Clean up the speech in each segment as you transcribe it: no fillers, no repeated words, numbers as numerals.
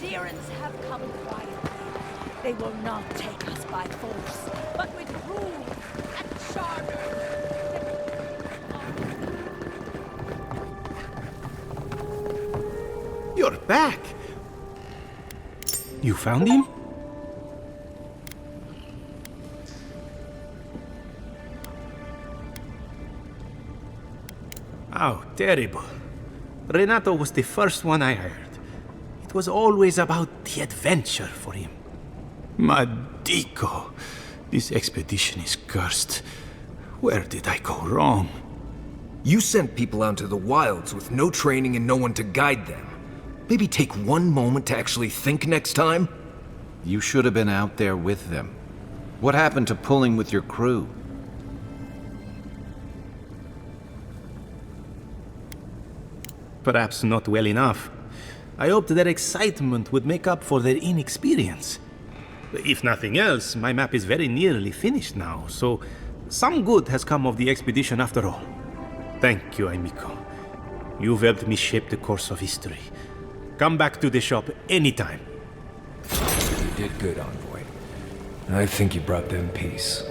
adherents have come quietly. They will not take us by force, but with rule and charter. You're back! You found him? How terrible. Renato was the first one I hired. It was always about the adventure for him. Madico, this expedition is cursed. Where did I go wrong? You sent people out into the wilds with no training and no one to guide them. Maybe take one moment to actually think next time? You should have been out there with them. What happened to pulling with your crew? Perhaps not well enough. I hoped their excitement would make up for their inexperience. If nothing else, my map is very nearly finished now, so some good has come of the expedition after all. Thank you, amico. You've helped me shape the course of history. Come back to the shop anytime. You did good, Envoy. I think you brought them peace.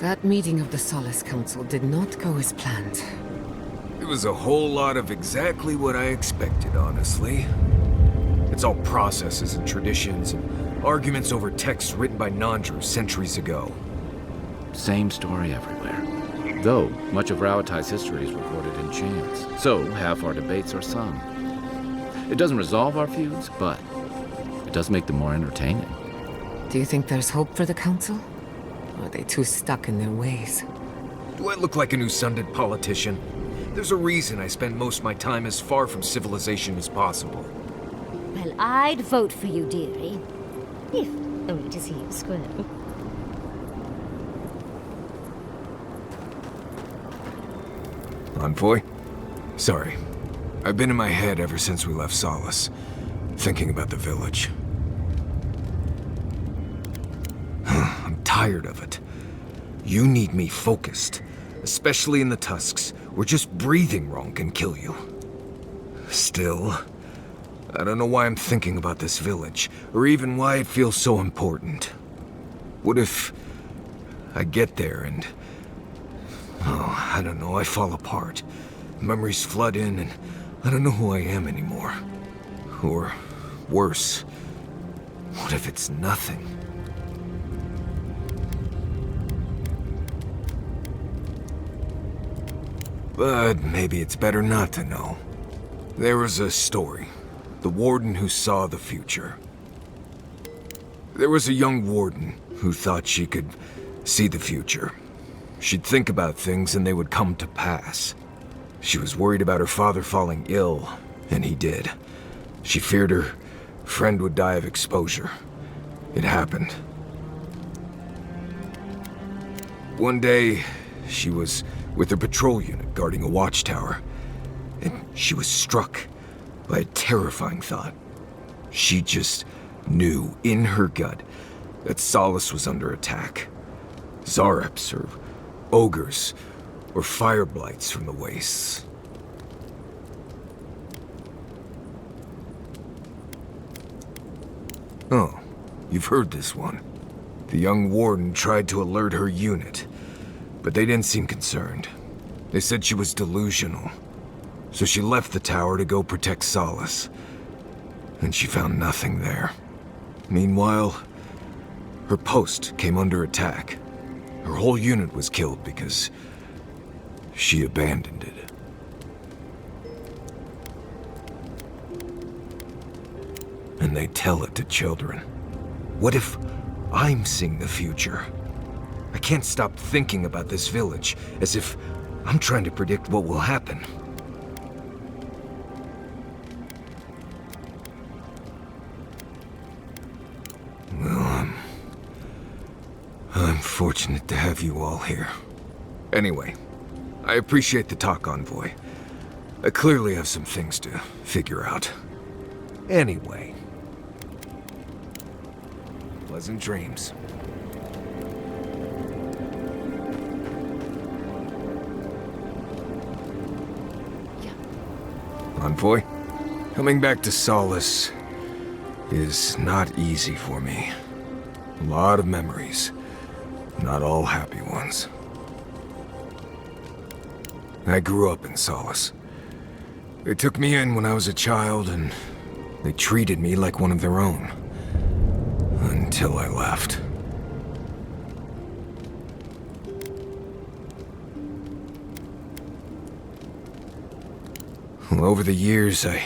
That meeting of the Solace Council did not go as planned. It was a whole lot of exactly what I expected, honestly. It's all processes and traditions and arguments over texts written by non-Jews centuries ago. Same story everywhere. Though, much of Rauatai's history is recorded in chants, so half our debates are sung. It doesn't resolve our feuds, but it does make them more entertaining. Do you think there's hope for the Council? Or are they too stuck in their ways? Do I look like an Usundid politician? There's a reason I spend most of my time as far from civilization as possible. Well, I'd vote for you, dearie. If only to see you squirm. Envoy? Sorry. I've been in my head ever since we left Solace, thinking about the village. I'm tired of it. You need me focused, especially in the tusks, where just breathing wrong can kill you. Still, I don't know why I'm thinking about this village, or even why it feels so important. What if I get there and... oh, I don't know, I fall apart. Memories flood in and I don't know who I am anymore. Or worse, what if it's nothing? But maybe it's better not to know. There was a story. The warden who saw the future. There was a young warden who thought she could see the future. She'd think about things and they would come to pass. She was worried about her father falling ill, and he did. She feared her friend would die of exposure. It happened. One day, she was with her patrol unit guarding a watchtower, and she was struck by a terrifying thought. She just knew in her gut that Solace was under attack. Zareps, or ogres, or fire blights from the wastes. Oh, you've heard this one. The young warden tried to alert her unit, but they didn't seem concerned. They said she was delusional. So she left the tower to go protect Solace. And she found nothing there. Meanwhile, her post came under attack. Her whole unit was killed because she abandoned it. And they tell it to children. What if I'm seeing the future? I can't stop thinking about this village, as if I'm trying to predict what will happen. Well, I'm fortunate to have you all here. Anyway, I appreciate the talk, Envoy. I clearly have some things to figure out. Anyway. Pleasant dreams. Envoy, coming back to Solace is not easy for me. A lot of memories, not all happy ones. I grew up in Solace. They took me in when I was a child, and they treated me like one of their own. Until I left. Well, over the years, I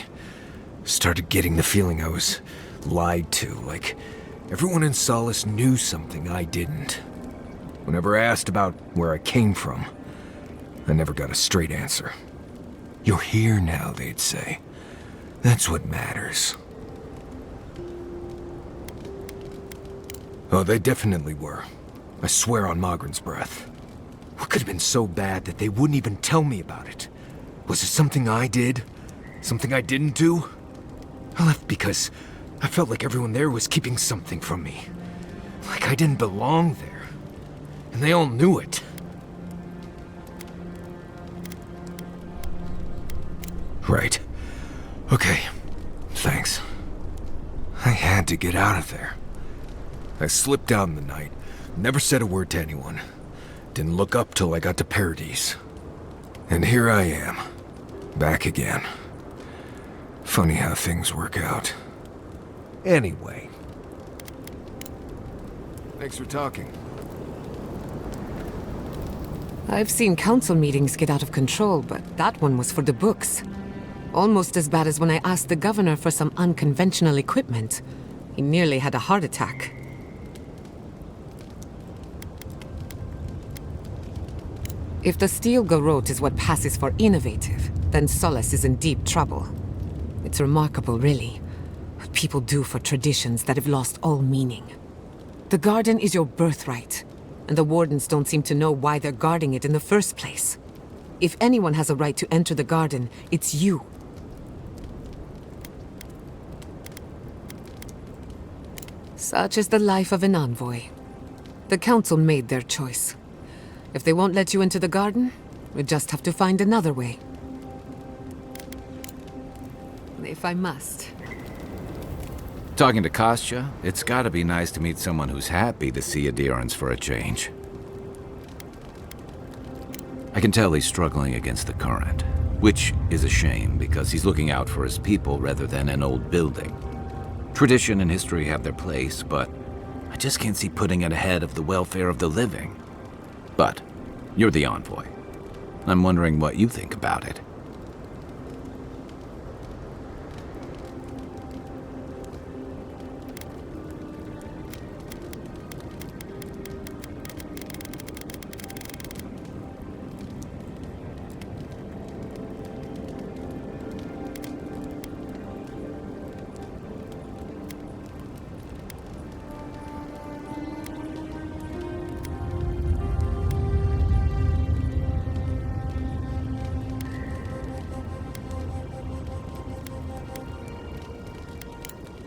started getting the feeling I was lied to, like everyone in Solace knew something I didn't. Whenever I asked about where I came from, I never got a straight answer. You're here now, they'd say. That's what matters. Oh, they definitely were. I swear on Magrin's breath. What could have been so bad that they wouldn't even tell me about it? Was it something I did? Something I didn't do? I left because I felt like everyone there was keeping something from me. Like I didn't belong there. And they all knew it. Right. Okay. Thanks. I had to get out of there. I slipped out in the night, never said a word to anyone. Didn't look up till I got to Paradise. And here I am, back again. Funny how things work out. Anyway. Thanks for talking. I've seen council meetings get out of control, but that one was for the books. Almost as bad as when I asked the governor for some unconventional equipment. He nearly had a heart attack. If the steel garrote is what passes for innovative, then Solace is in deep trouble. It's remarkable, really, what people do for traditions that have lost all meaning. The garden is your birthright, and the wardens don't seem to know why they're guarding it in the first place. If anyone has a right to enter the garden, it's you. Such is the life of an envoy. The council made their choice. If they won't let you into the garden, we just have to find another way. If I must. Talking to Kostya, it's gotta be nice to meet someone who's happy to see adherence for a change. I can tell he's struggling against the current, which is a shame because he's looking out for his people rather than an old building. Tradition and history have their place, but I just can't see putting it ahead of the welfare of the living. But you're the envoy. I'm wondering what you think about it.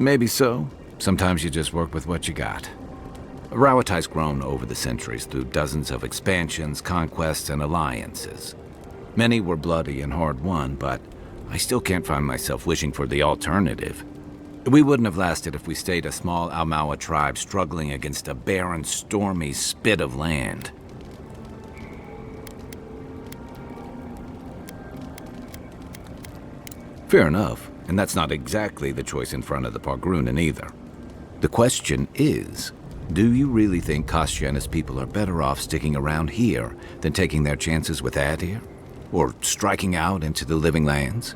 Maybe so. Sometimes you just work with what you got. Rauatai's grown over the centuries through dozens of expansions, conquests, and alliances. Many were bloody and hard-won, but I still can't find myself wishing for the alternative. We wouldn't have lasted if we stayed a small Almaua tribe struggling against a barren, stormy spit of land. Fair enough, and that's not exactly the choice in front of the Pargrunen either. The question is, do you really think Kostya and his people are better off sticking around here than taking their chances with Adir? Or striking out into the living lands?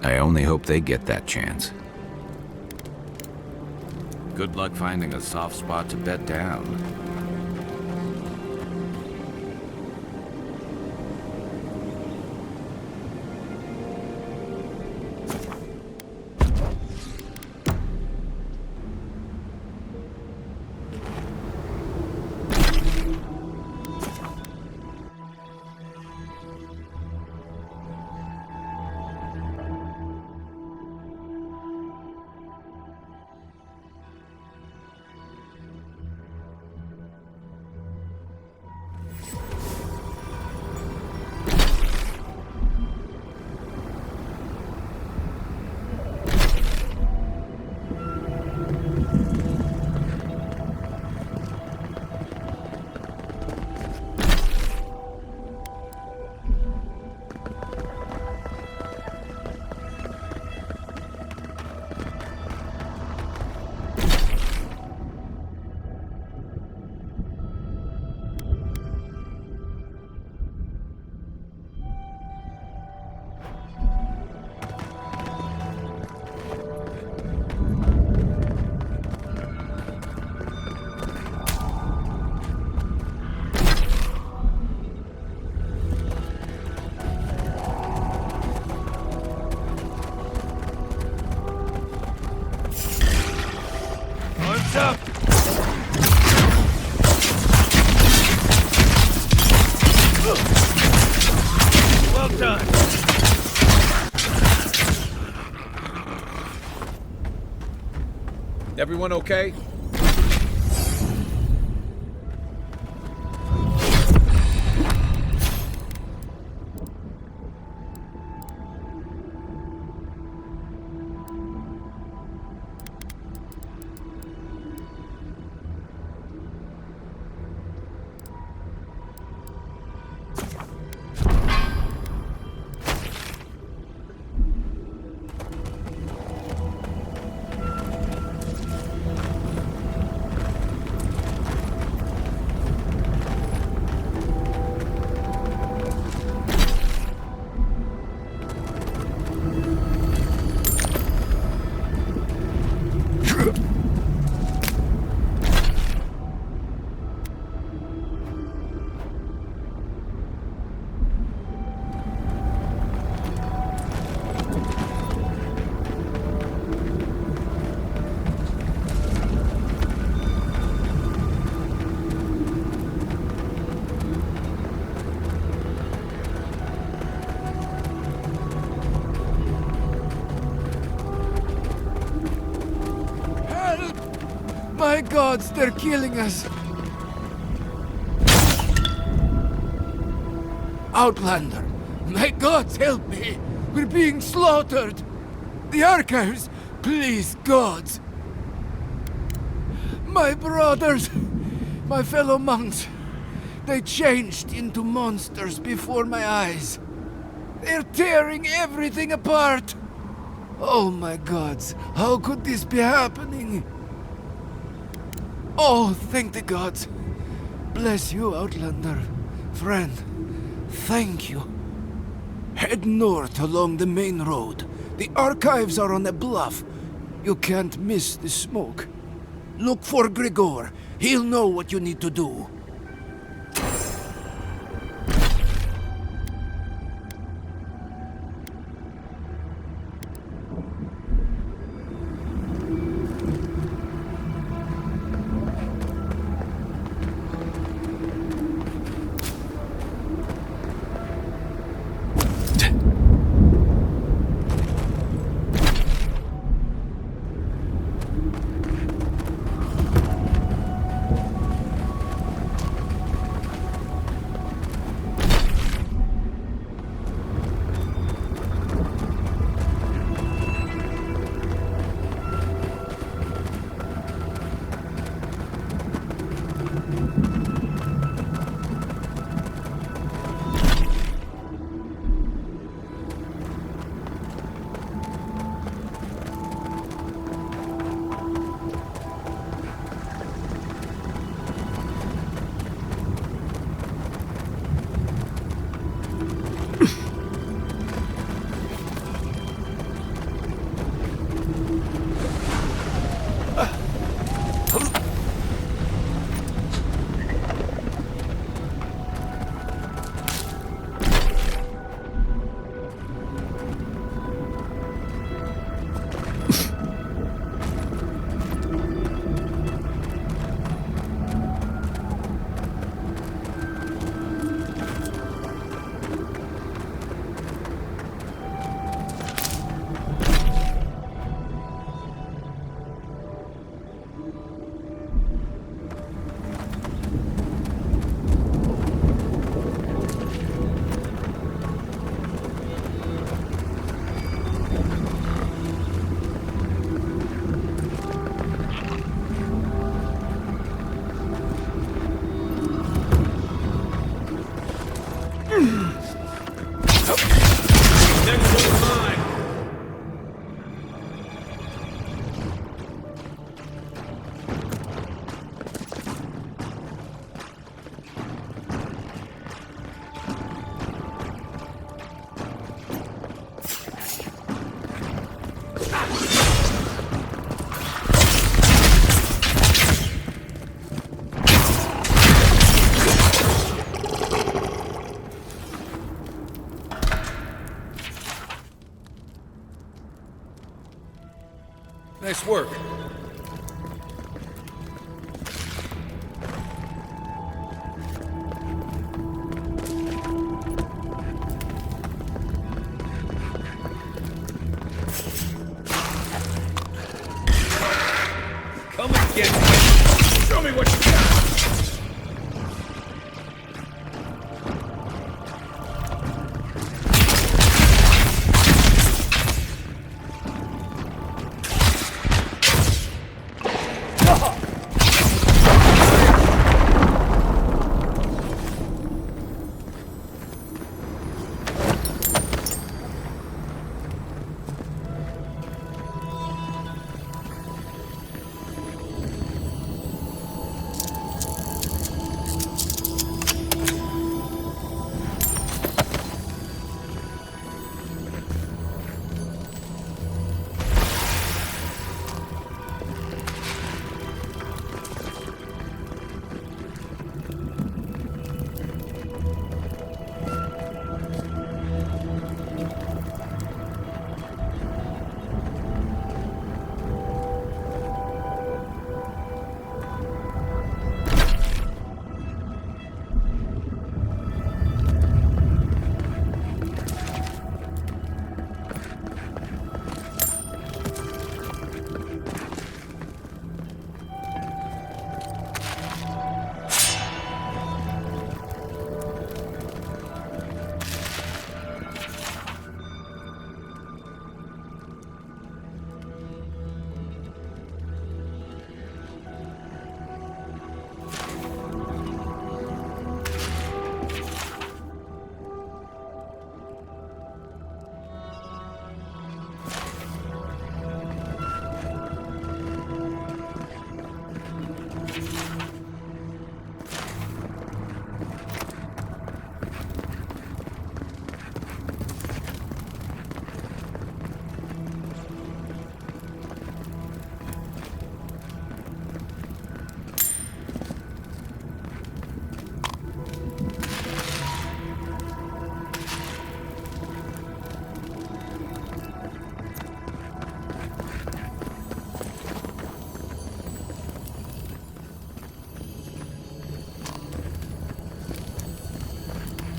I only hope they get that chance. Good luck finding a soft spot to bed down. Everyone okay? My gods, they're killing us! Outlander, my gods, help me! We're being slaughtered! The archives, please, gods! My brothers, my fellow monks, they changed into monsters before my eyes. They're tearing everything apart! Oh my gods, how could this be happening? Oh, thank the gods. Bless you, Outlander. Friend, thank you. Head north along the main road. The archives are on a bluff. You can't miss the smoke. Look for Grigor. He'll know what you need to do. Nice work. Come and get me. Show me what you got.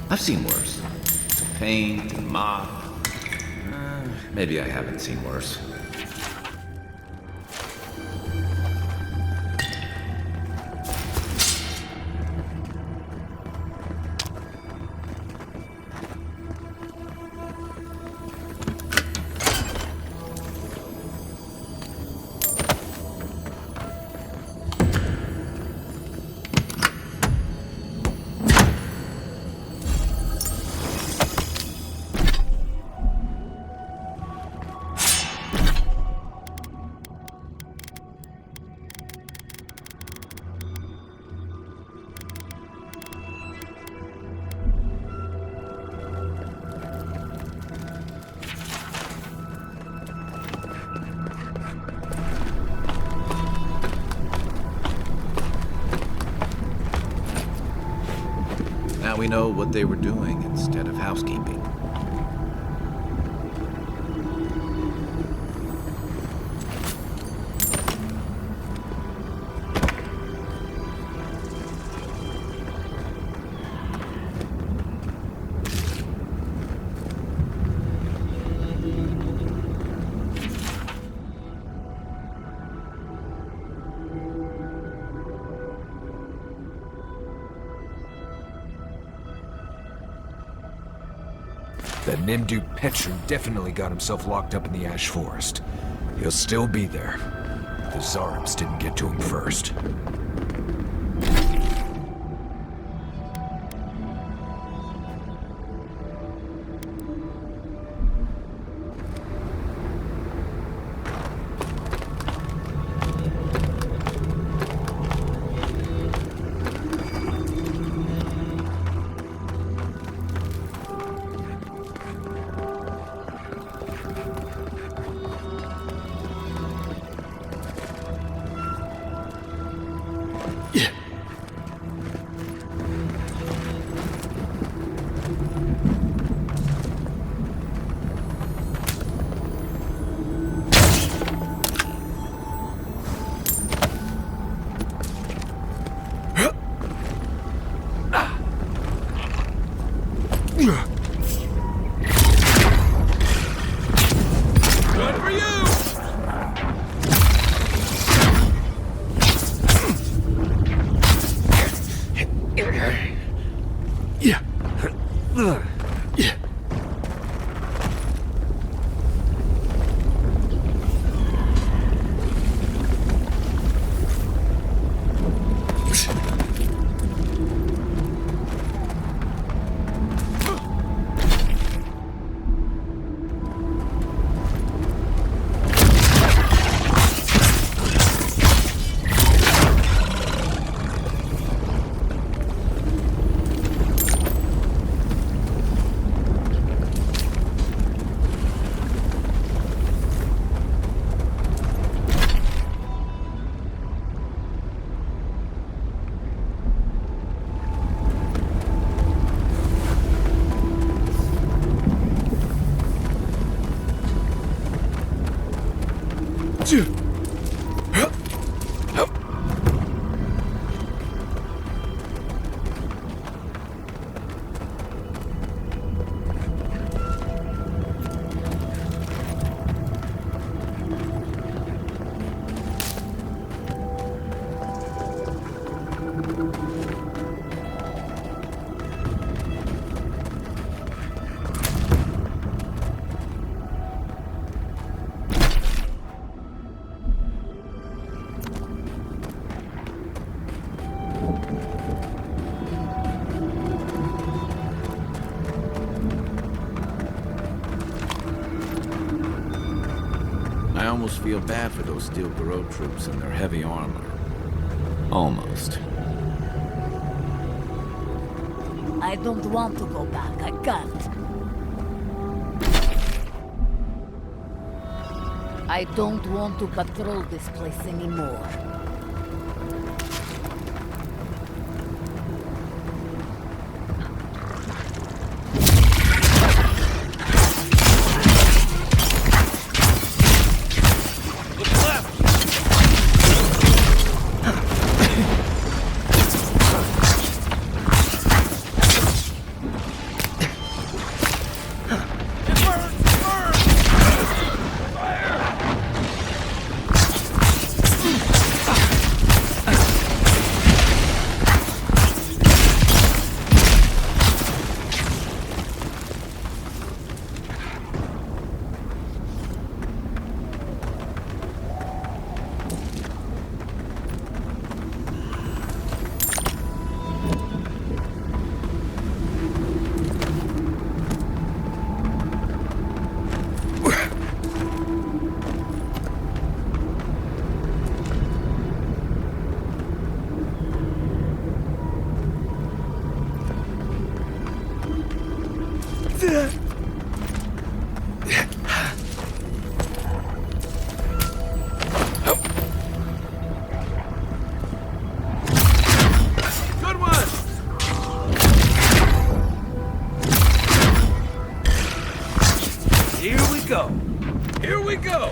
I've seen worse. Paint and mop. Maybe I haven't seen worse. Now we know what they were doing instead of housekeeping. That Nimdu Petru definitely got himself locked up in the Ash Forest. He'll still be there. The Zarms didn't get to him first. One for you! Yeah. Yeah. I almost feel bad for those Steel Garrote troops and their heavy armor. Almost. I don't want to go back. I can't. I don't want to patrol this place anymore. Good one! Here we go. Here we go.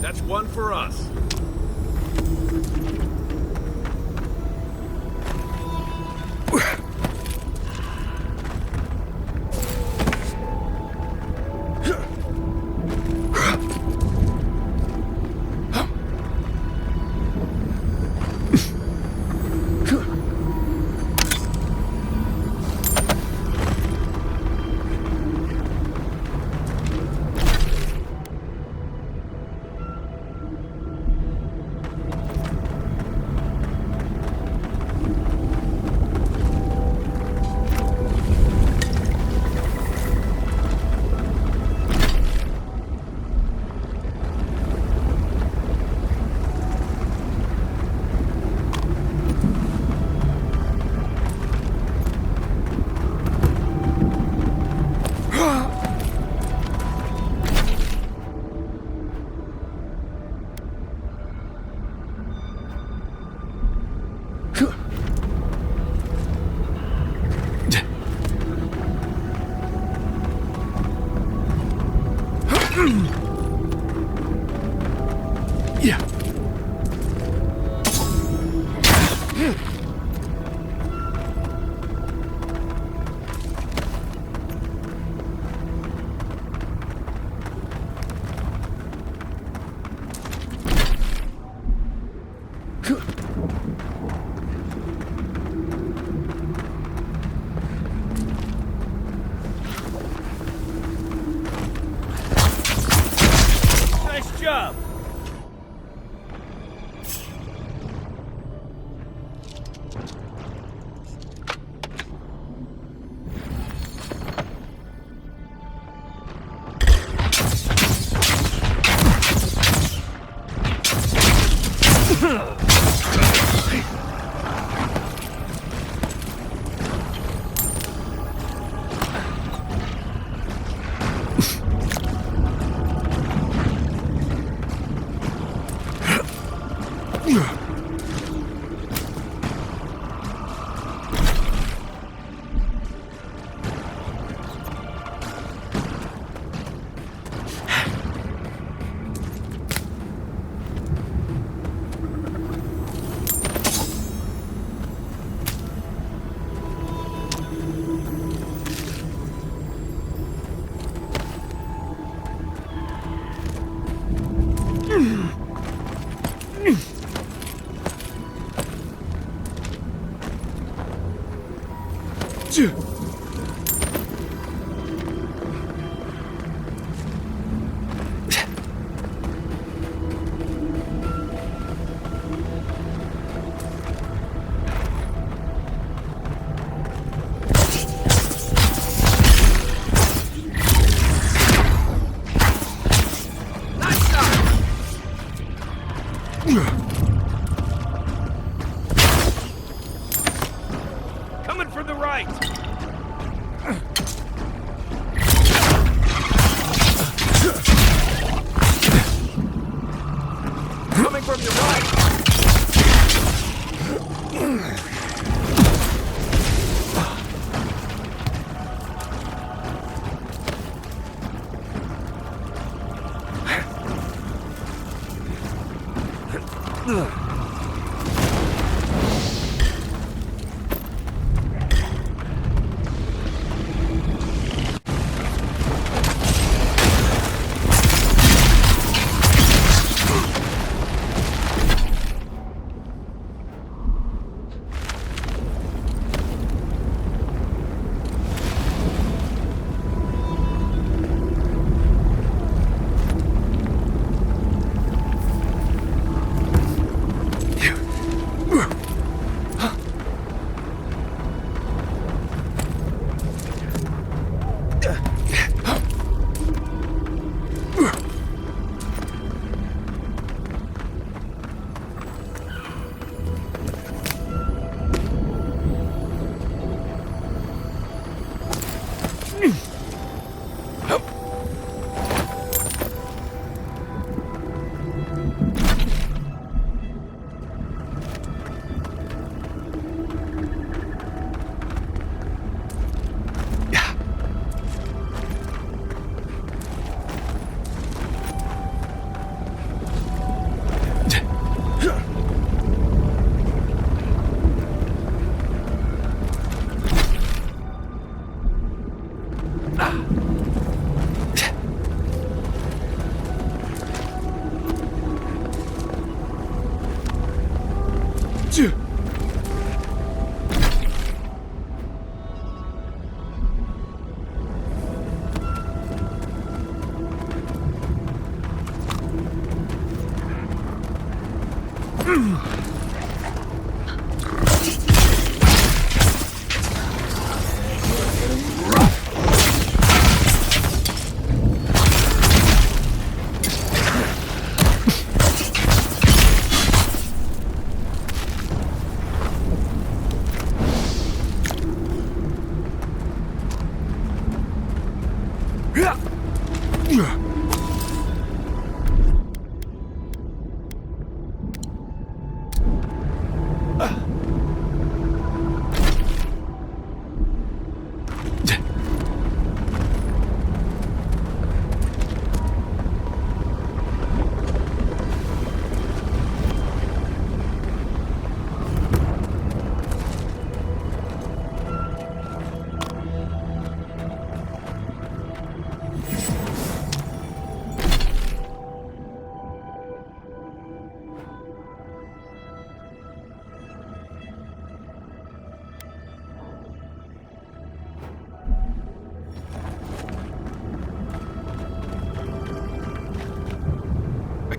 That's one for us.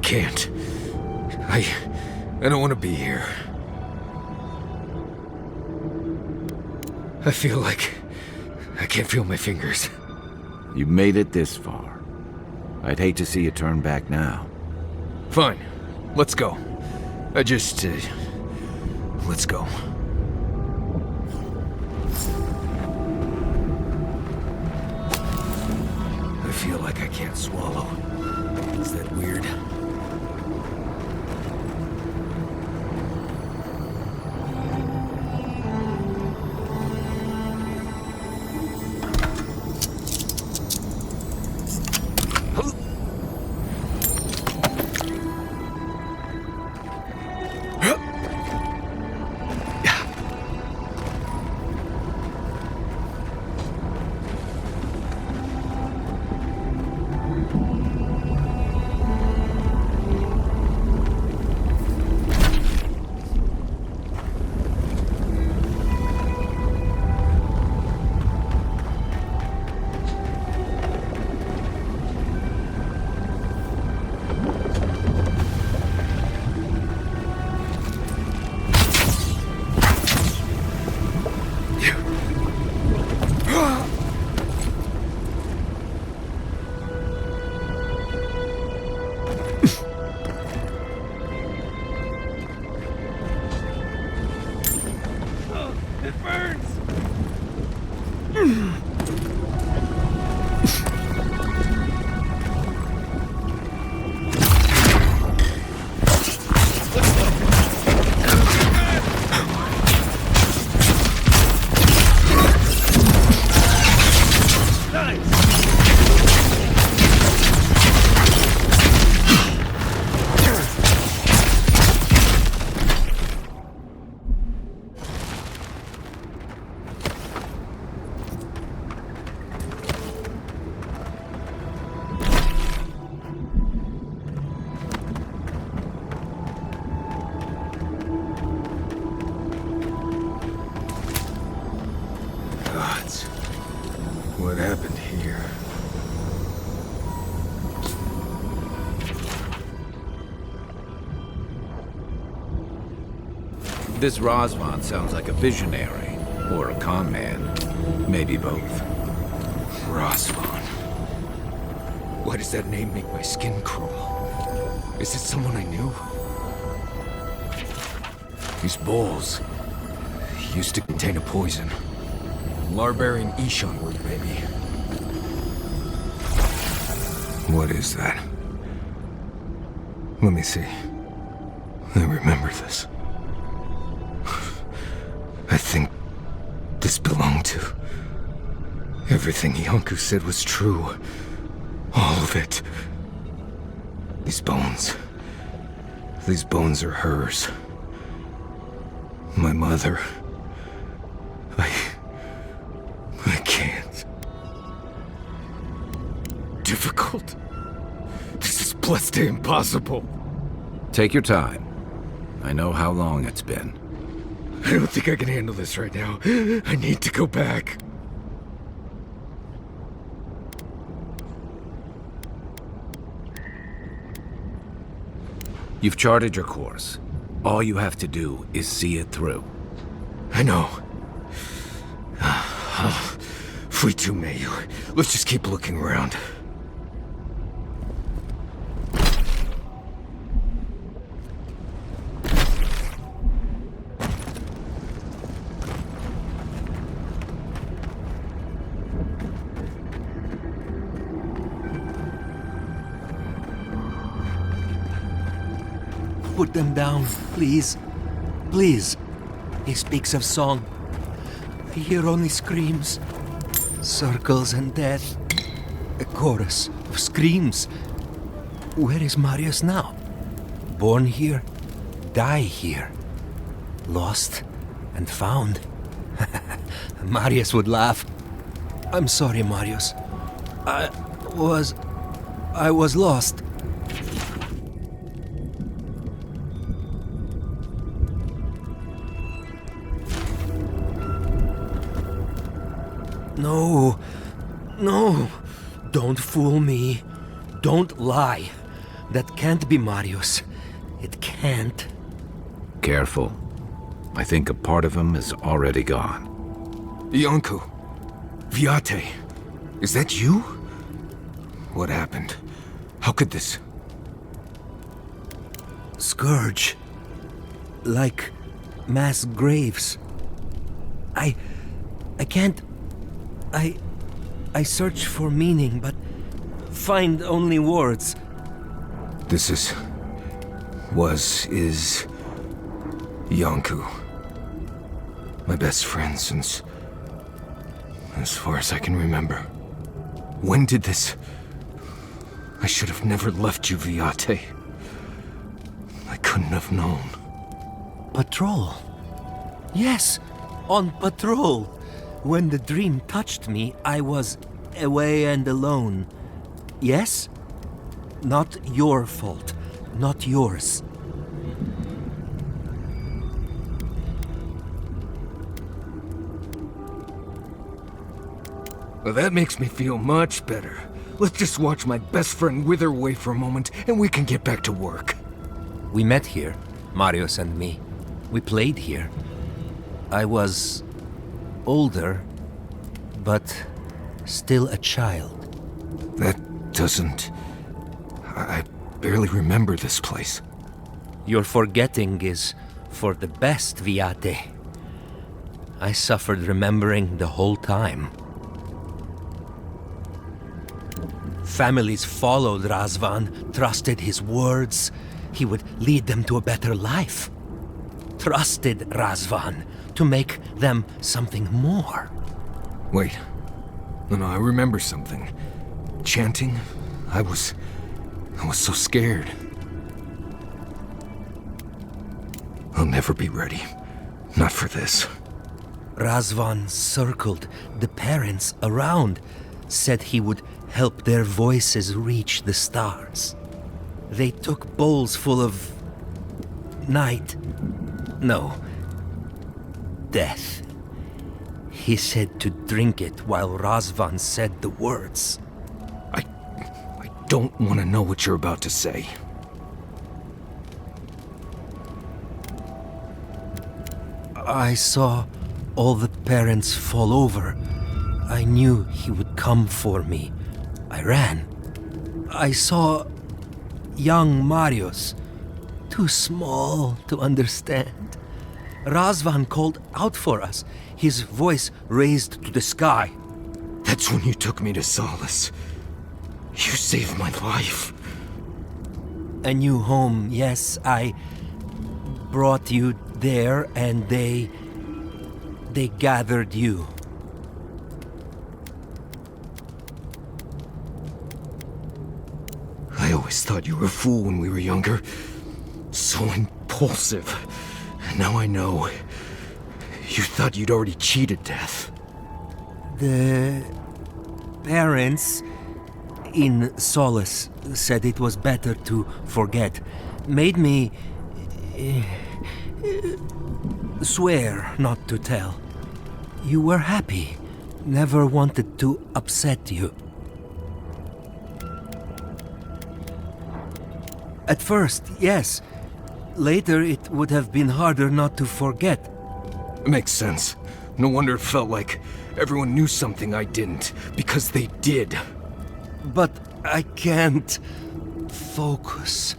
Can't. I don't want to be here. I feel like I can't feel my fingers. You made it this far. I'd hate to see you turn back now. Fine. Let's go. Let's go. I feel like I can't swallow. Is that weird? What happened here? This Razvan sounds like a visionary, or a con man. Maybe both. Razvan. Why does that name make my skin crawl? Is it someone I knew? These bowls used to contain a poison. Larbarian Ishan root, maybe. What is that? Let me see. I remember this. I think this belonged to... Everything Yonku said was true. All of it. These bones are hers. My mother. I can't. Difficult. This is blessed impossible. Take your time. I know how long it's been. I don't think I can handle this right now. I need to go back. You've charted your course. All you have to do is see it through. I know. Free to Mayu. Let's just keep looking around. Put them down, please. Please. He speaks of song. I hear only screams. Circles and death. A chorus of screams. Where is Marius now? Born here, die here. Lost and found. Marius would laugh. I'm sorry, Marius. I was lost. No, don't fool me. Don't lie. That can't be Marius. It can't. Careful. I think a part of him is already gone. Yonku. Viate. Is that you? What happened? How could this... Scourge. Like mass graves. I can't... I search for meaning, but find only words. This is Yonku. My best friend since... as far as I can remember. When did this... I should have never left you, Viate. I couldn't have known. Patrol. Yes, on patrol. When the dream touched me, I was away and alone. Yes? Not your fault. Not yours. Well, that makes me feel much better. Let's just watch my best friend wither away for a moment, and we can get back to work. We met here, Marius and me. We played here. I was... older, but still a child. That doesn't... I barely remember this place. Your forgetting is for the best, Viate. I suffered remembering the whole time. Families followed Razvan, trusted his words. He would lead them to a better life. Trusted Razvan to make them something more. Wait. No, I remember something. Chanting? I was so scared. I'll never be ready. Not for this. Razvan circled the parents around, said he would help their voices reach the stars. They took bowls full of... night. No. Death. He said to drink it while Razvan said the words. I don't want to know what you're about to say. I saw all the parents fall over. I knew he would come for me. I ran. I saw young Marius, too small to understand. Razvan called out for us, his voice raised to the sky. That's when you took me to Solace. You saved my life. A new home, yes, I brought you there and they gathered you. I always thought you were a fool when we were younger. So impulsive. Now I know. You thought you'd already cheated death. The parents in Solace said it was better to forget. Made me swear not to tell. You were happy. Never wanted to upset you. At first, yes. Later, it would have been harder not to forget. Makes sense. No wonder it felt like everyone knew something I didn't, because they did. But I can't focus.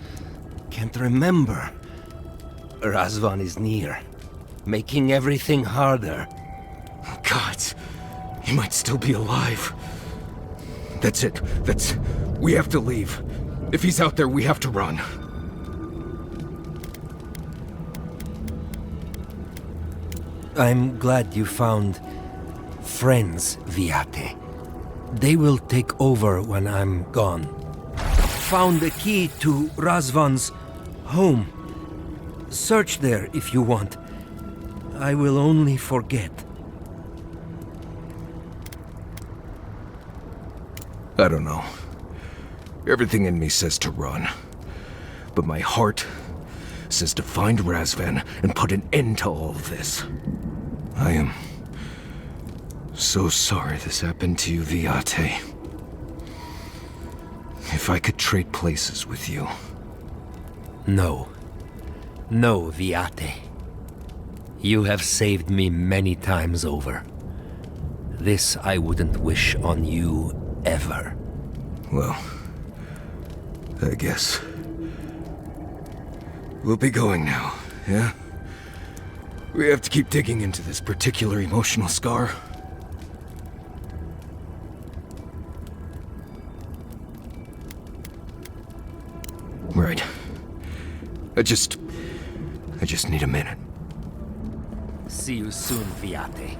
Can't remember. Razvan is near, making everything harder. God, he might still be alive. That's it. We have to leave. If he's out there, we have to run. I'm glad you found friends, Viate. They will take over when I'm gone. Found the key to Razvan's home. Search there if you want. I will only forget. I don't know. Everything in me says to run. But my heart says to find Razvan and put an end to all of this. I am so sorry this happened to you, Viate. If I could trade places with you. No. No, Viate. You have saved me many times over. This I wouldn't wish on you ever. Well, I guess. We'll be going now, yeah? We have to keep digging into this particular emotional scar. Right. I just need a minute. See you soon, Viate.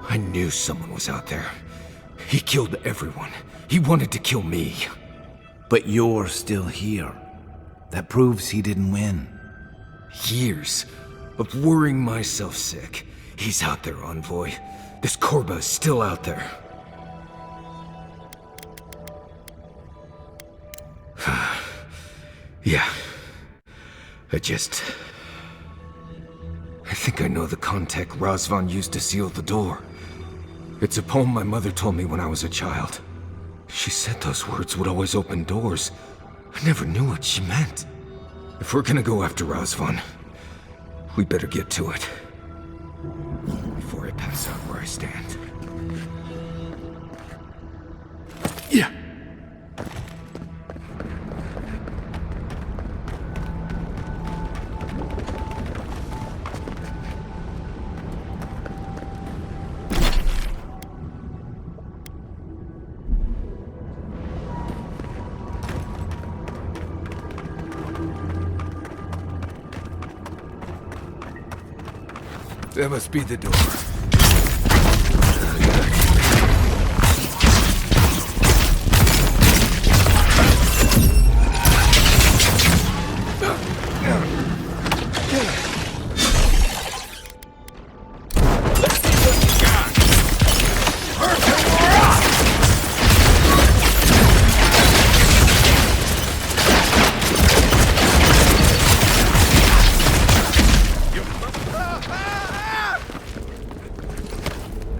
I knew someone was out there. He killed everyone. He wanted to kill me. But you're still here. That proves he didn't win. Years of worrying myself sick. He's out there, Envoy. This Korba is still out there. Yeah. I think I know the contact Razvan used to seal the door. It's a poem my mother told me when I was a child. She said those words would always open doors. I never knew what she meant. If we're gonna go after Razvan, we better get to it. Before I pass out where I stand. Yeah! That must be the door.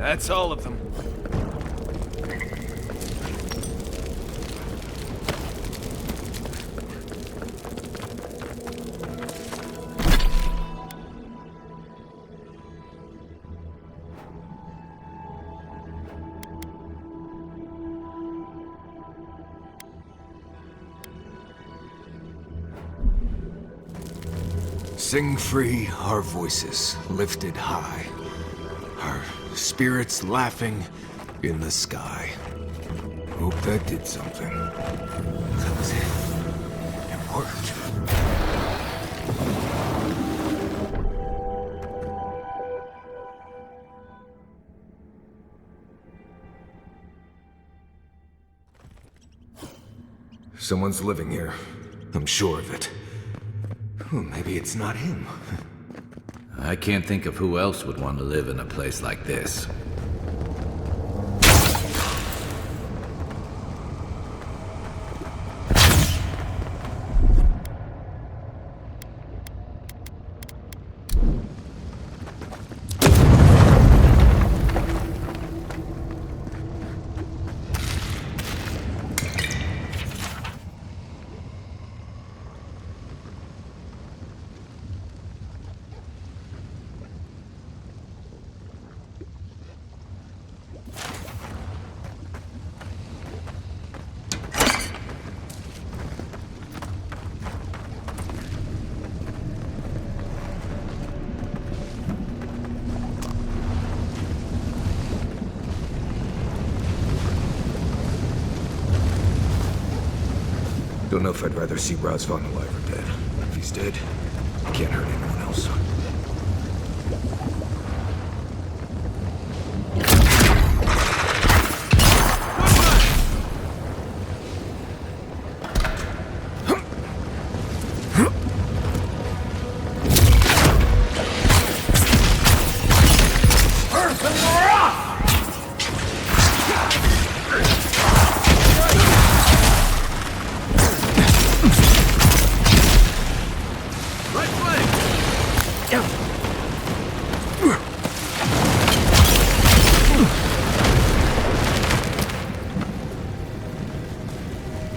That's all of them. Sing free, our voices lifted high. Our spirits laughing in the sky. Hope that did something. That was it. It worked. Someone's living here. I'm sure of it. Well, maybe it's not him. I can't think of who else would want to live in a place like this. Don't know if I'd rather see Razvan alive or dead. If he's dead, he can't hurt anyone else.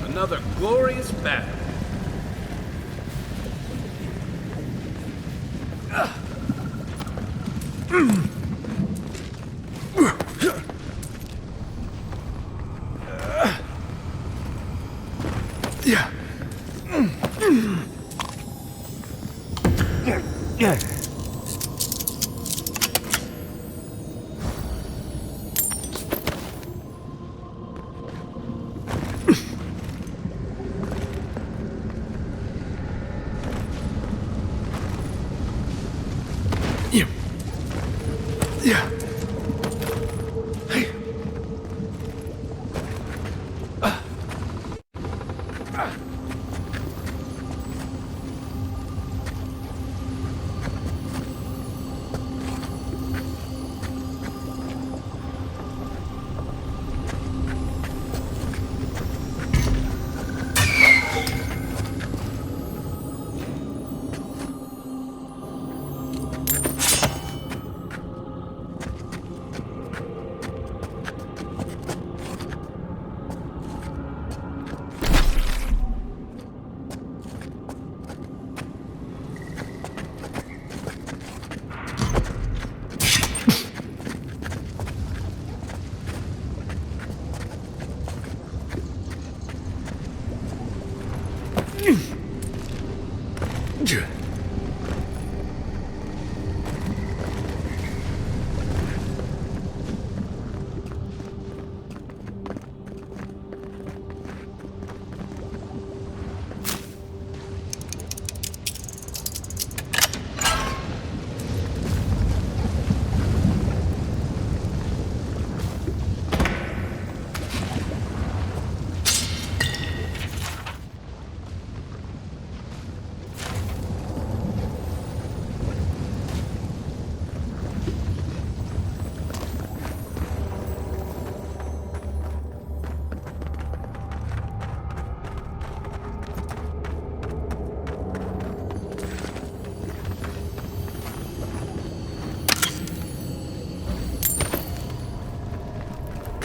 Another glorious battle.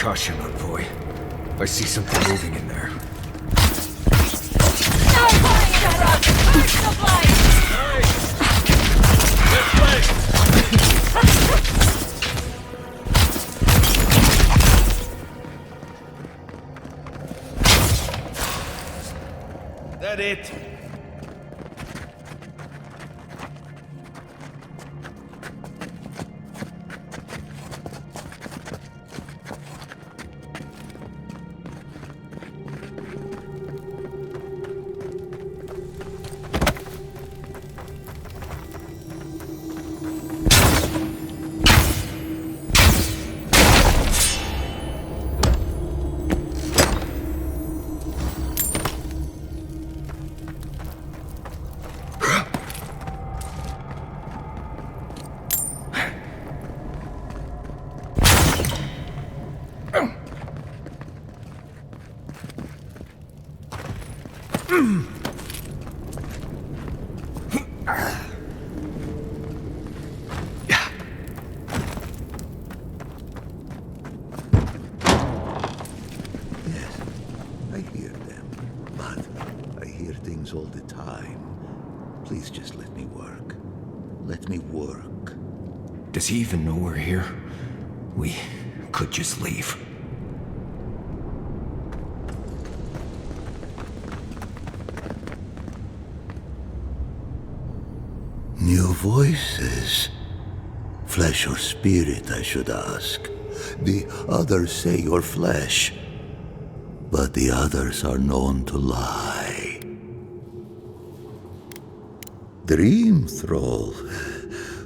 Caution, old boy. I see something moving in there. That it? All the time. Please just let me work. Let me work. Does he even know we're here? We could just leave. New voices. Flesh or spirit, I should ask. The others say you're flesh, but the others are known to lie. Dream thrall.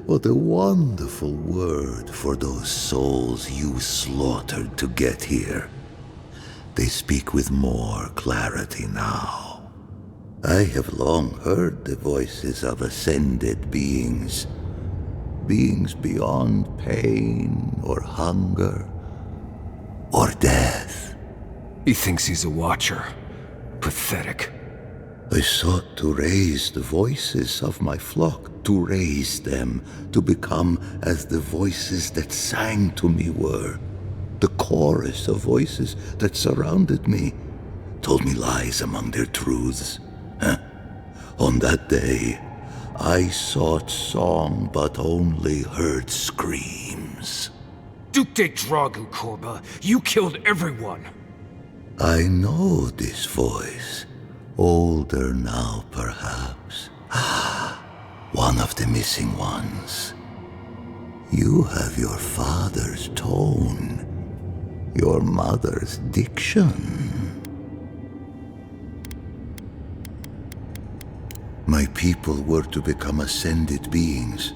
What a wonderful word for those souls you slaughtered to get here. They speak with more clarity now. I have long heard the voices of ascended beings. Beings beyond pain or hunger or death. He thinks he's a watcher. Pathetic. I sought to raise the voices of my flock, to raise them, to become as the voices that sang to me were. The chorus of voices that surrounded me, told me lies among their truths. On that day, I sought song but only heard screams. Duke de Dragu, Korba, you killed everyone! I know this voice. Older now, perhaps. One of the missing ones. You have your father's tone, your mother's diction. My people were to become ascended beings,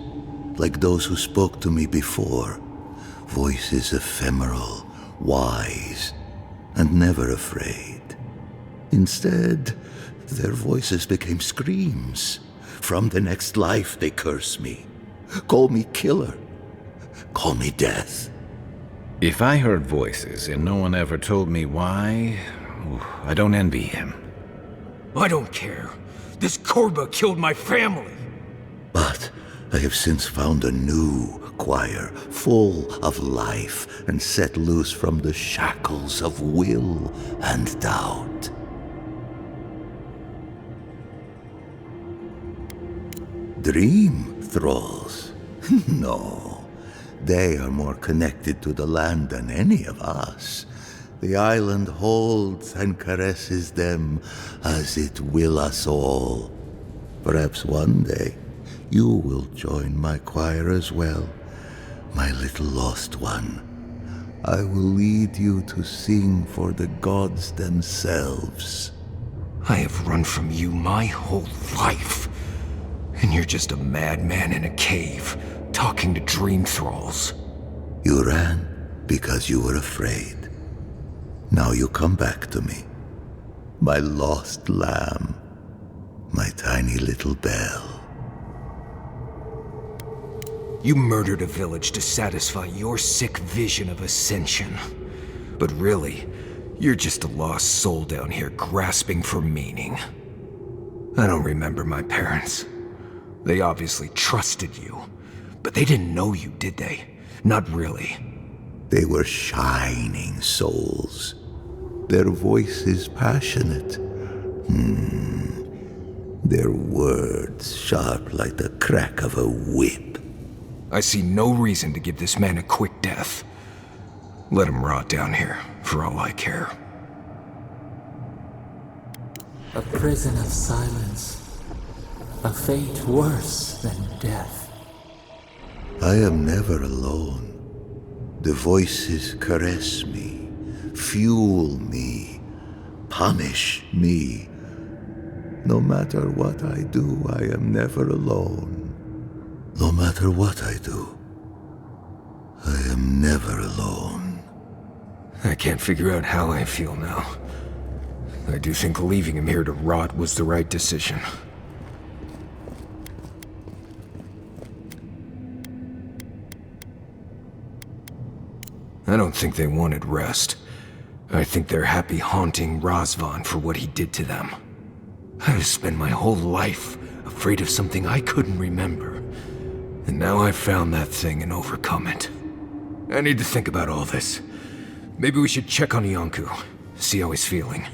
like those who spoke to me before. Voices ephemeral, wise, and never afraid. Instead, their voices became screams. From the next life they curse me. Call me killer. Call me death. If I heard voices and no one ever told me why, I don't envy him. I don't care. This Korba killed my family. But I have since found a new choir, full of life and set loose from the shackles of will and doubt. Dream thralls? No. They are more connected to the land than any of us. The island holds and caresses them as it will us all. Perhaps one day you will join my choir as well, my little lost one. I will lead you to sing for the gods themselves. I have run from you my whole life. And you're just a madman in a cave, talking to dream thralls. You ran because you were afraid. Now you come back to me. My lost lamb. My tiny little bell. You murdered a village to satisfy your sick vision of ascension. But really, you're just a lost soul down here grasping for meaning. I don't remember my parents. They obviously trusted you, but they didn't know you, did they? Not really. They were shining souls. Their voices passionate. Their words sharp like the crack of a whip. I see no reason to give this man a quick death. Let him rot down here, for all I care. A prison of silence. A fate worse than death. I am never alone. The voices caress me, fuel me, punish me. No matter what I do, I am never alone. No matter what I do, I am never alone. I can't figure out how I feel now. I do think leaving him here to rot was the right decision. I don't think they wanted rest. I think they're happy haunting Razvan for what he did to them. I've spent my whole life afraid of something I couldn't remember. And now I've found that thing and overcome it. I need to think about all this. Maybe we should check on Iancu, see how he's feeling.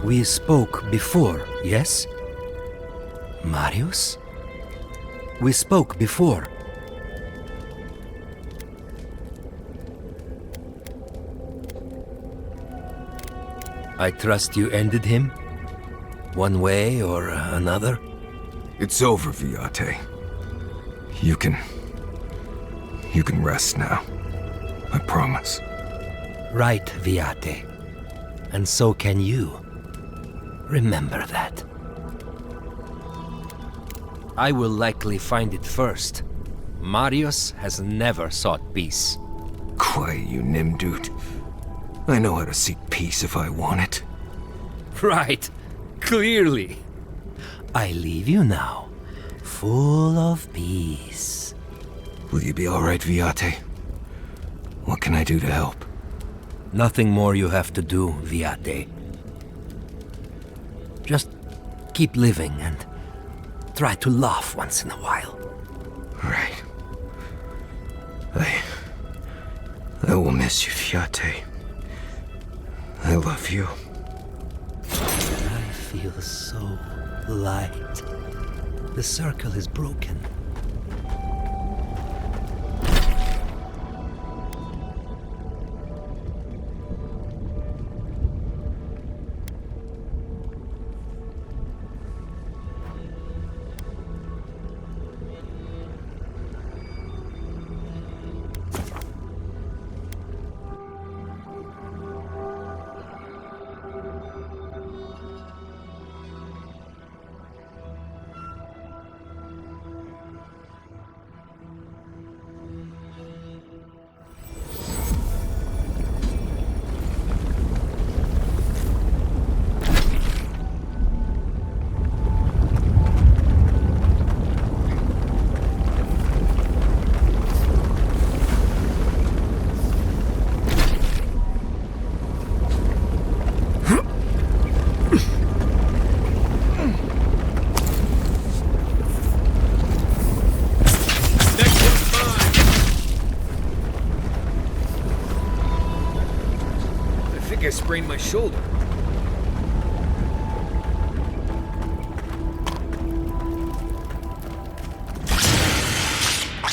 We spoke before, yes? Marius? We spoke before. I trust you ended him? One way or another? It's over, Viate. You can rest now. I promise. Right, Viate. And so can you. Remember that. I will likely find it first. Marius has never sought peace. Quiet, you Nimdude. I know how to seek peace if I want it. Right. Clearly. I leave you now, full of peace. Will you be all right, Viate? What can I do to help? Nothing more you have to do, Viate. Just keep living and try to laugh once in a while. Right. I will miss you, Viate. I love you. I feel so light. The circle is broken. I sprained my shoulder.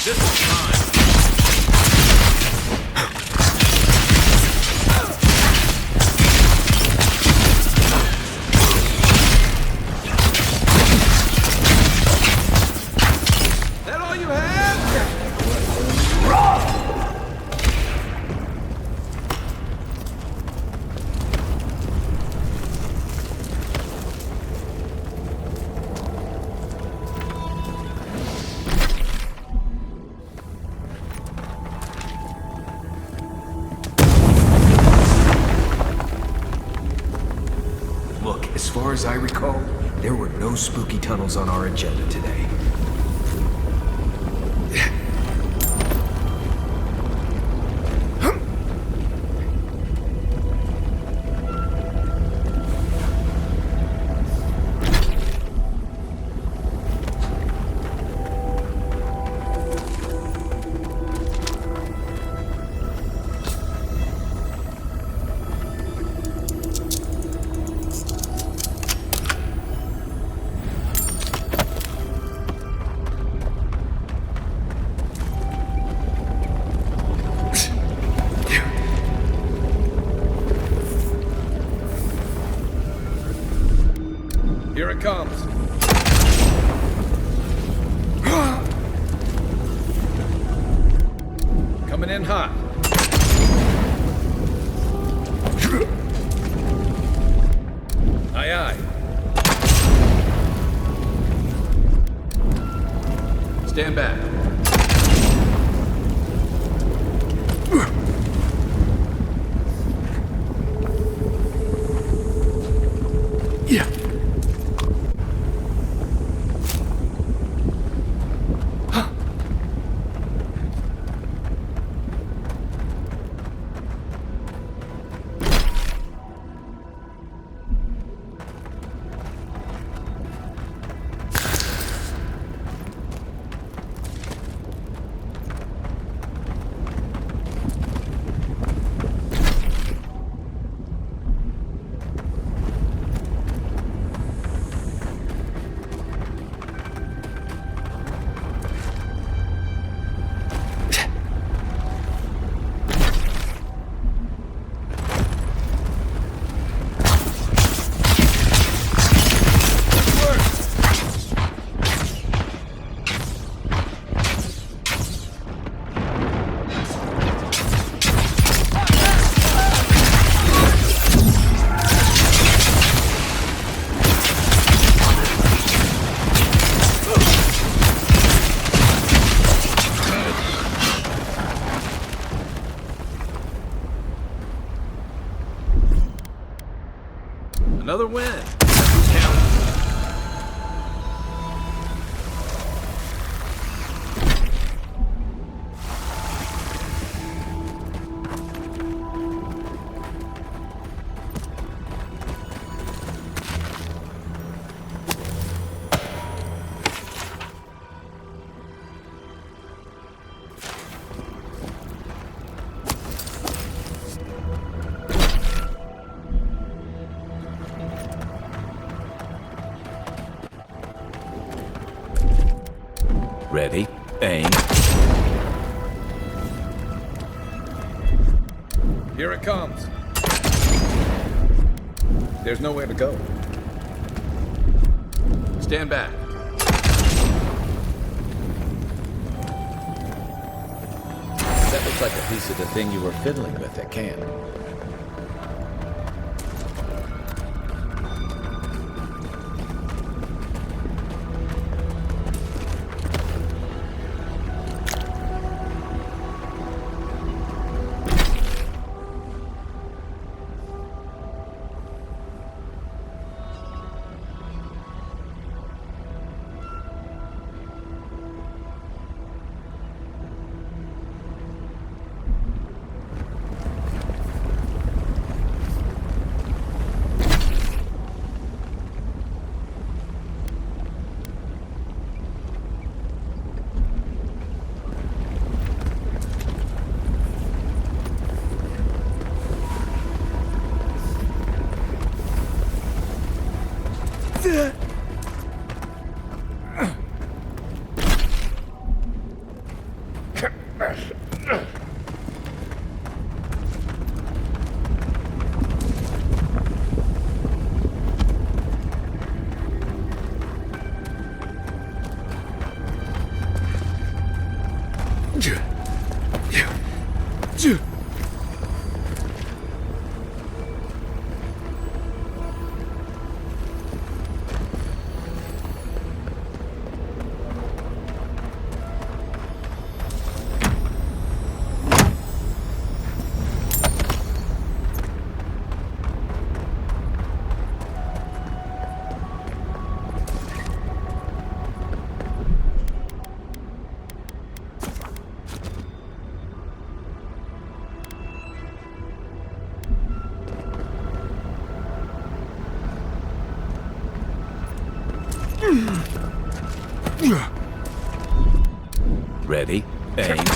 This is mine. That all you have? far as I recall, there were no spooky tunnels on our agenda today. Here it comes. Coming in hot. Aye, aye. Stand back. Yeah. Another win. Ready, aim. Here it comes. There's nowhere to go. Stand back. That looks like a piece of the thing you were fiddling with at camp. Aim.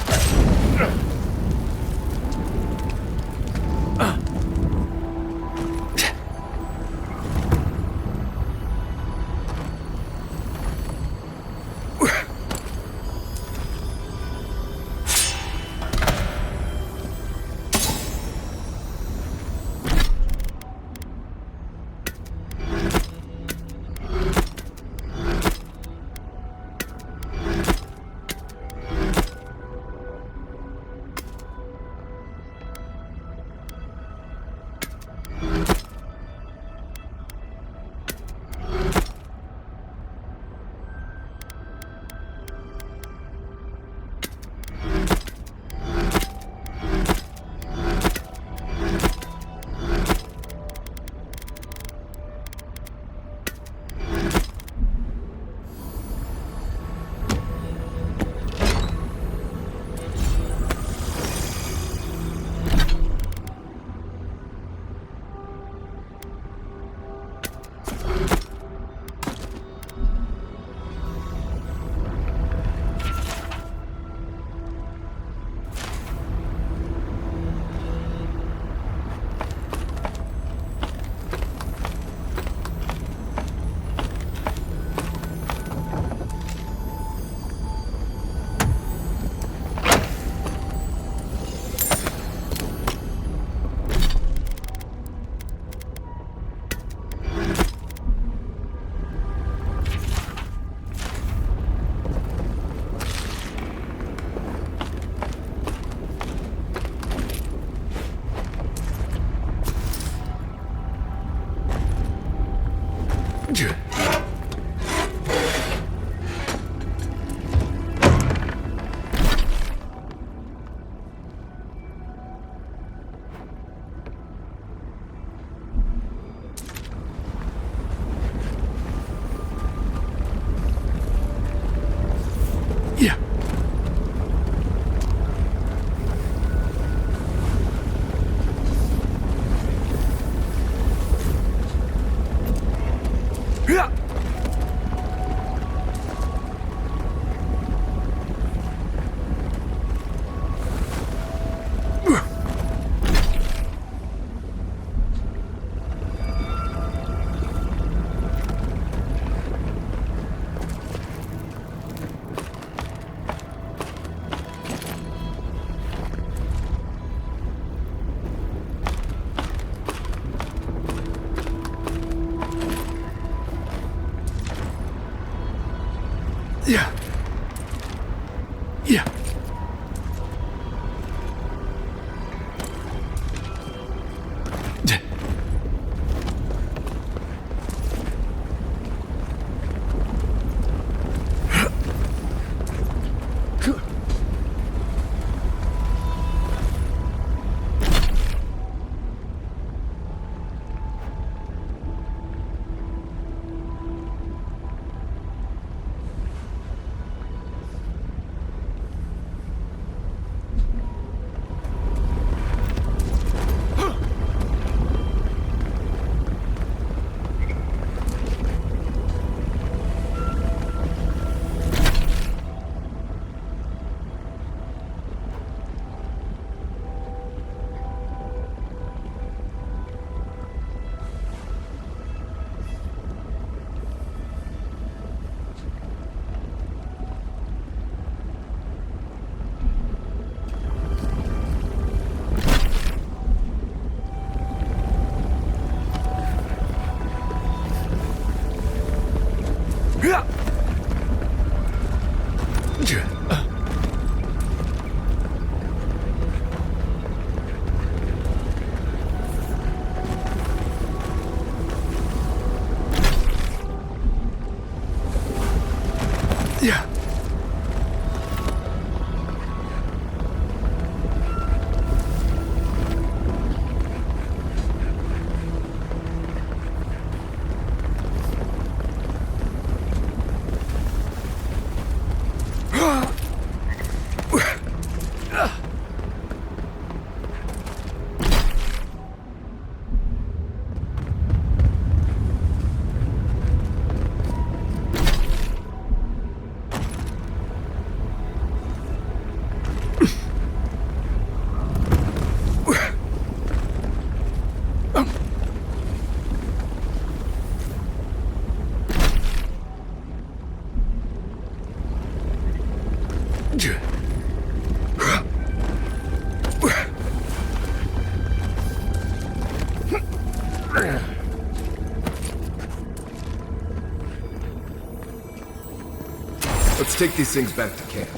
Let's take these things back to camp.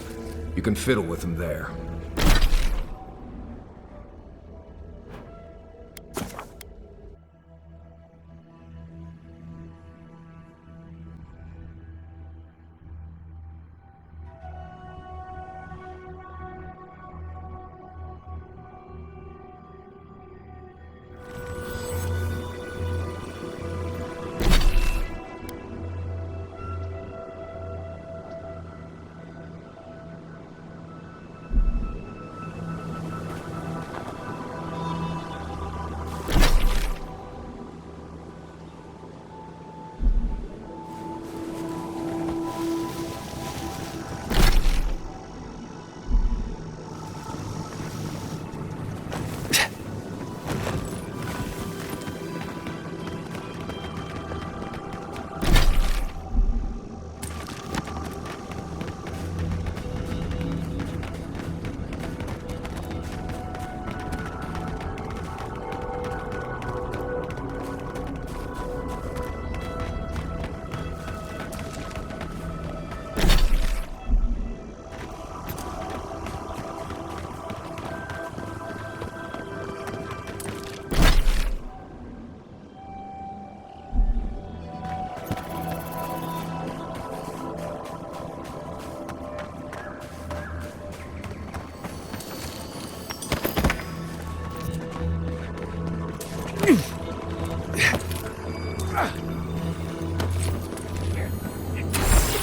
You can fiddle with them there.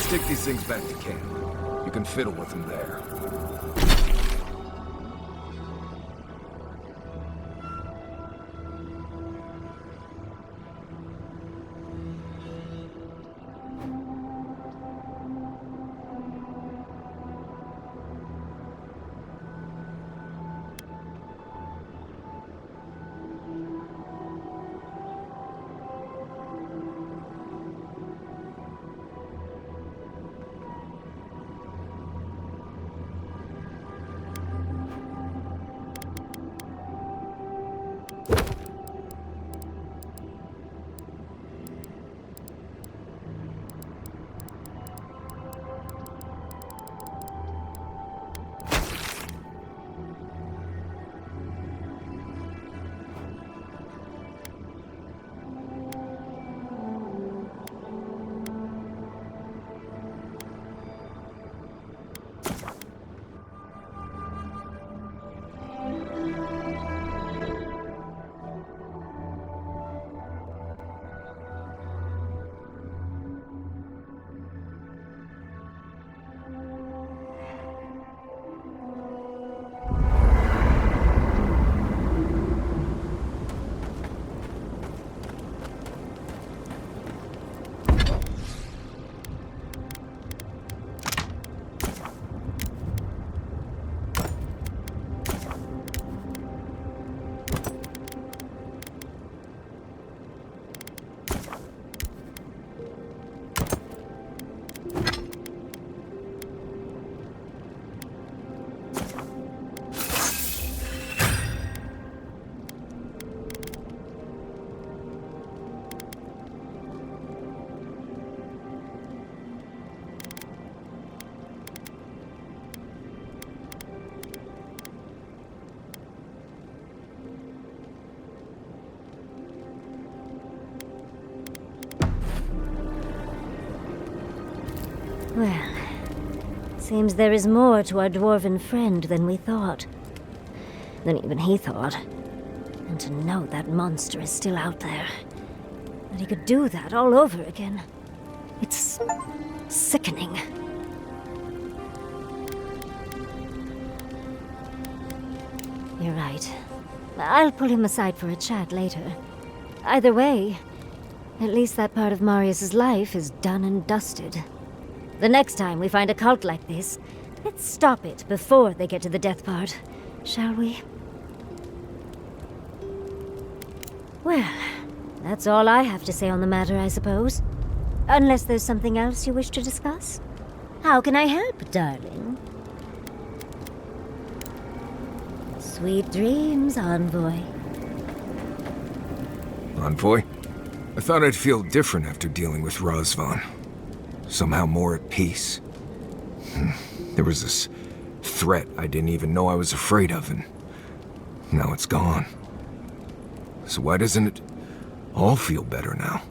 Take these things back to camp. You can fiddle with them there. Well, seems there is more to our dwarven friend than we thought. Than even he thought. And to know that monster is still out there. That he could do that all over again. It's sickening. You're right. I'll pull him aside for a chat later. Either way, at least that part of Marius's life is done and dusted. The next time we find a cult like this, let's stop it before they get to the death part, shall we? Well, that's all I have to say on the matter, I suppose. Unless there's something else you wish to discuss? How can I help, darling? Sweet dreams, Envoy. Envoy? I thought I'd feel different after dealing with Razvan. Somehow more at peace. There was this threat I didn't even know I was afraid of, and now it's gone. So why doesn't it all feel better now?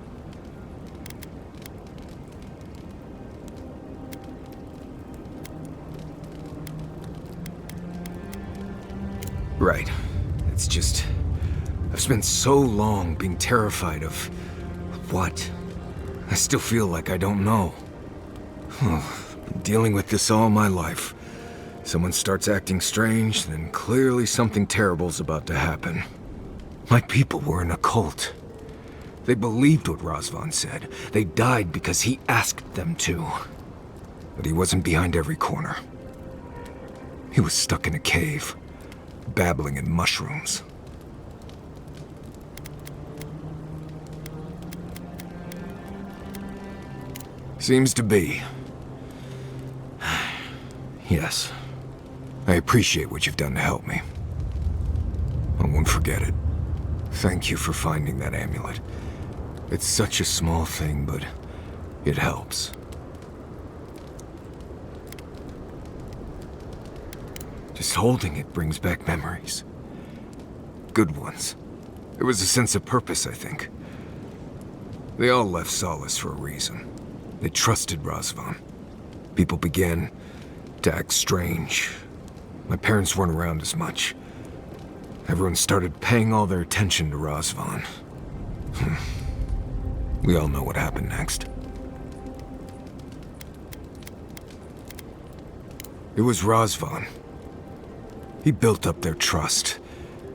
Right. It's just... I've spent so long being terrified of... what? I still feel like I don't know. Been dealing with this all my life. Someone starts acting strange, then clearly something terrible's about to happen. My people were in a cult. They believed what Razvan said. They died because he asked them to. But he wasn't behind every corner. He was stuck in a cave, babbling in mushrooms. Seems to be. Yes. I appreciate what you've done to help me. I won't forget it. Thank you for finding that amulet. It's such a small thing, but it helps. Just holding it brings back memories. Good ones. There was a sense of purpose, I think. They all left Solace for a reason. They trusted Razvan. People began to act strange. My parents weren't around as much. Everyone started paying all their attention to Razvan. We all know what happened next. It was Razvan. He built up their trust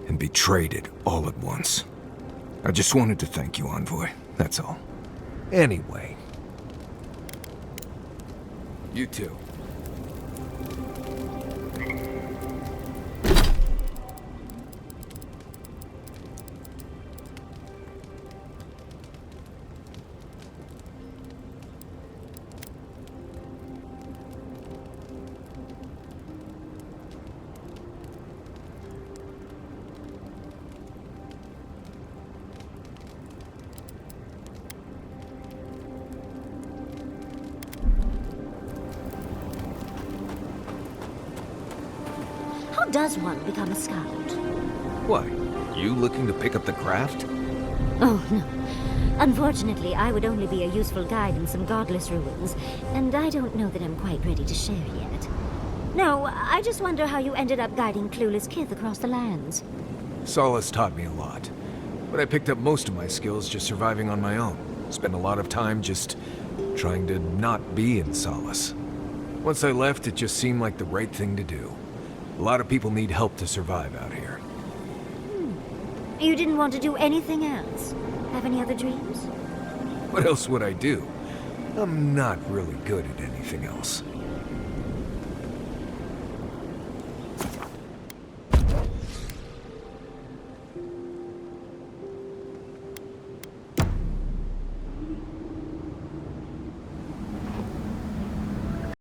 and betrayed it all at once. I just wanted to thank you, Envoy. That's all. Anyway. You too. How does one become a scout? What? You looking to pick up the craft? Oh, no. Unfortunately, I would only be a useful guide in some godless ruins, and I don't know that I'm quite ready to share yet. No, I just wonder how you ended up guiding clueless kids across the lands. Solace taught me a lot, but I picked up most of my skills just surviving on my own. Spent a lot of time just trying to not be in Solace. Once I left, it just seemed like the right thing to do. A lot of people need help to survive out here. You didn't want to do anything else? Have any other dreams? What else would I do? I'm not really good at anything else.